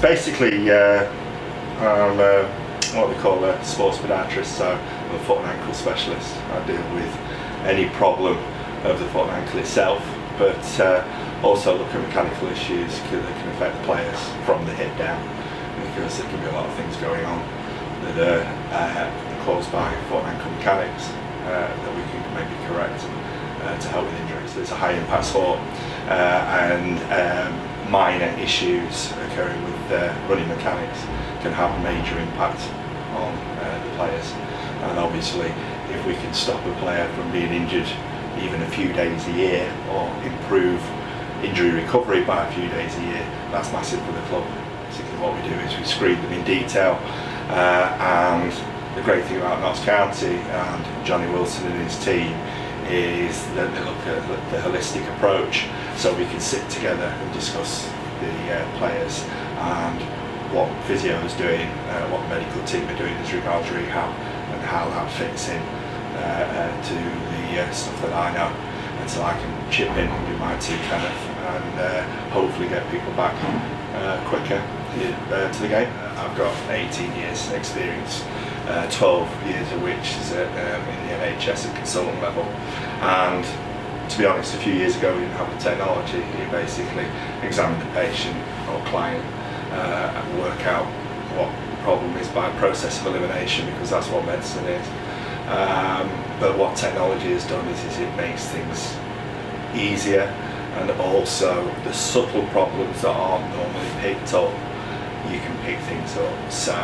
Basically, I'm what we call a sports podiatrist, so I'm a foot and ankle specialist. I deal with any problem of the foot and ankle itself, but also look at mechanical issues that can affect the players from the hip down, because there can be a lot of things going on that are caused by foot and ankle mechanics that we can maybe correct to help with injuries. So it's a high impact sport, and minor issues occurring with running mechanics can have a major impact on the players. And obviously, if we can stop a player from being injured even a few days a year, or improve injury recovery by a few days a year, that's massive for the club. Basically what we do is we screen them in detail, and the great thing about Notts County and Johnny Wilson and his team is that they look at the holistic approach, so we can sit together and discuss the players and what physio is doing, what the medical team are doing as regards rehab, and how that fits in to the stuff that I know, and so I can chip in and do my two pence and hopefully get people back quicker to the game. I've got 18 years experience, 12 years of which is in the NHS at consultant level, and to be honest, a few years ago we didn't have the technology. You basically examine the patient or client and work out what the problem is by process of elimination, because that's what medicine is. But what technology has done is it makes things easier, and also the subtle problems that aren't normally picked up, you can pick things up. So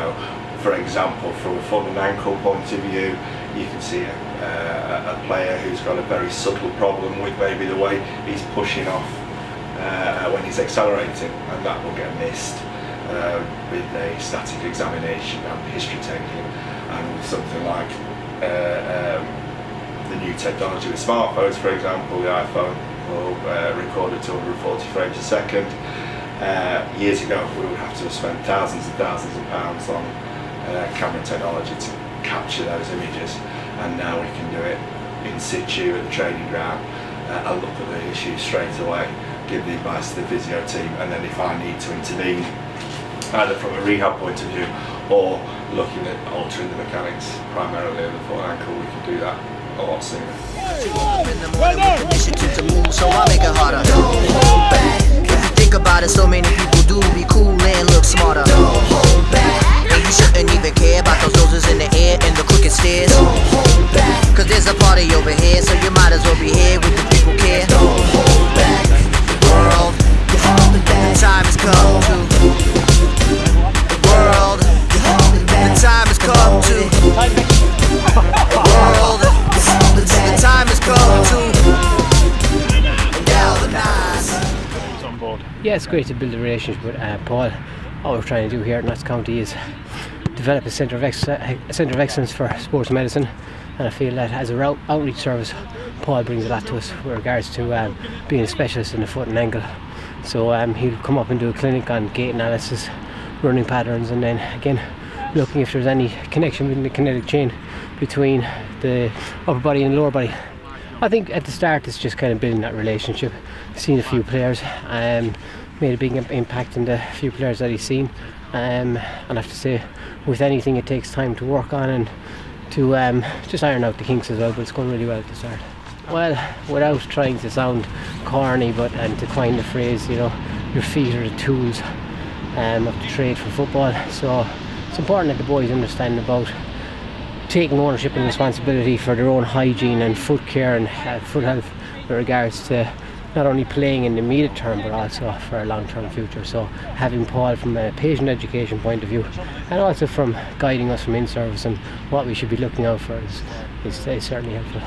for example, from a foot and ankle point of view, you can see a player who's got a very subtle problem with maybe the way he's pushing off when he's accelerating, and that will get missed with a static examination and history taking, and with something like the new technology with smartphones, for example, the iPhone will record at 240 frames a second. Years ago we would have to have spent thousands and thousands of pounds on camera technology to capture those images, and now we can do it in situ at the training ground. I'll look at the issue straight away, give the advice to the physio team, and then if I need to intervene, either from a rehab point of view or looking at altering the mechanics primarily of the foot and ankle, we can do that a lot sooner. So I make it harder. Don't hold back. If you think about it, so many people do be cool and look smarter. Don't hold back. And you shouldn't even care about those noses in the air and the crooked stairs. Don't hold back. Cause there's a party over here, so you might as well be here with the people care. Don't hold back. World, the time has come to. The world, the time has come to. World, the time has come to. Yeah, it's great to build a relationship with Paul. All we're trying to do here at Notts County is develop a centre of excellence for sports medicine, and I feel that as a outreach service, Paul brings a lot to us with regards to being a specialist in the foot and ankle. So he'll come up and do a clinic on gait analysis, running patterns, and then again looking if there's any connection within the kinetic chain between the upper body and lower body. I think at the start it's just kind of building that relationship. Seen a few players, made a big impact in the few players that he's seen, and I have to say, with anything it takes time to work on and to just iron out the kinks as well, but it's going really well at the start. Well, without trying to sound corny, and to coin the phrase, you know, your feet are the tools of the trade for football, so it's important that the boys understand about taking ownership and responsibility for their own hygiene and foot care and foot health with regards to not only playing in the immediate term but also for a long-term future. So having Paul from a patient education point of view, and also from guiding us from in-service and what we should be looking out for is certainly helpful.